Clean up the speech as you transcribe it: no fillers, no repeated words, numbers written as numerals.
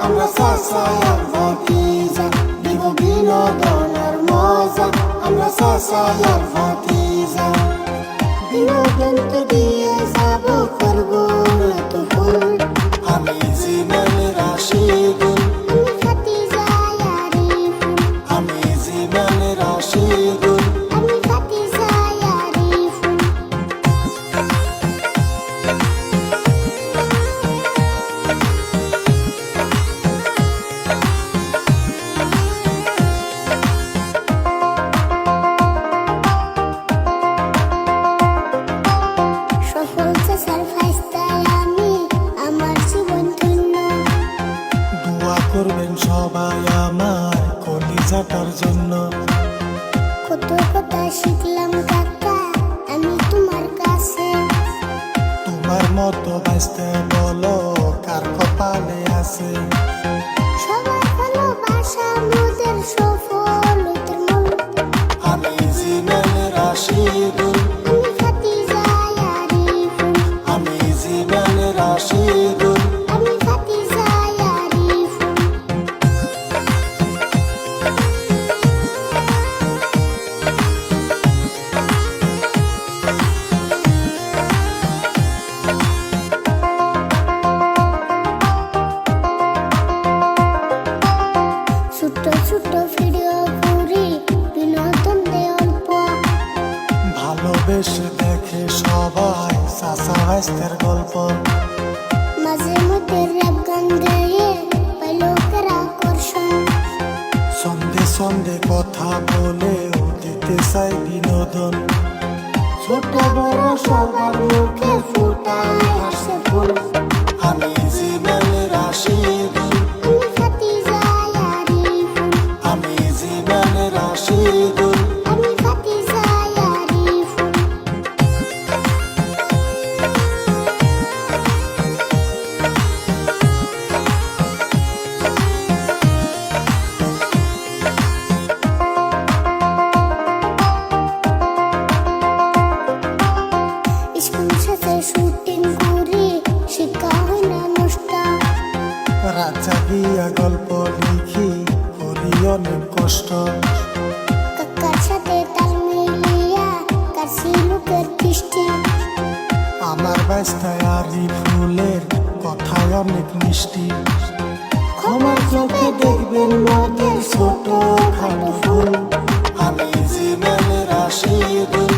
আমরা চাচা আর ভাতিজা, দিব বিনোদনের মজা। আমরা চাচা আর ভাতিজা, বিনোদনকে দিয়ে যাব করবো এত ফুল। আমি জীবন রাশিদুল, আমি ভাতিজা আরিফুল, আমি জীবন রাশিদুল। আমি ভাতিজা আরিফুল। সফল চাচার ফাইস্তায় আমি আমার জীবন ধন্য। দোয়া করবেন সবাই আমার কলিজাটার জন্য। কত কথা শিখলাম কাকা আমি তোমার কাছে। তোমার মতো বাঁচতে বলো কার কপালে আছে। সবার ভালোবাসা মোদের সফলতার মূল। আমি জীবন রাশিদুল, আমি ভাতিজা আরিফুল, আমি জীবন রাশিদুল। আমি ভাতিজা আরিফুল। ছোট ছোট ভিডিও করি বিনোদন দে অল্প। ভালোবেসে দেখে সবাই চাচা ভাইস্তের গল্প। মাঝে মধ্যে র‍্যাপ গান গেয়ে পাই লোকের আকর্ষণ। সন্ধে সন্ধে কথা বলেও দিতে চাই বিনোদন। ছোট বড় সবার মুখে ফুটায় হাসে ফুল। আমি জীবন রাশিদুল, আমি ভাতিজা আরিফুল, আমি জীবন রাশিদুল। আমি ভাতিজা আরিফুল। স্কুল শেষে শুটিং করি শিক্ষা হয় না নষ্ট। রাজা গিয়া গল্প লিখি করি অনেক কষ্ট। কাকার সাথে তাল মিলিয়া কাছি লোকের দৃষ্টি। আমার বাস্তায় আরিফুলের কথায় অনেক মিষ্টি। ক্ষমার চোখে দেখবেন মোদের ছোট খাটো ফুল। আমি জীবন রাশিদুল,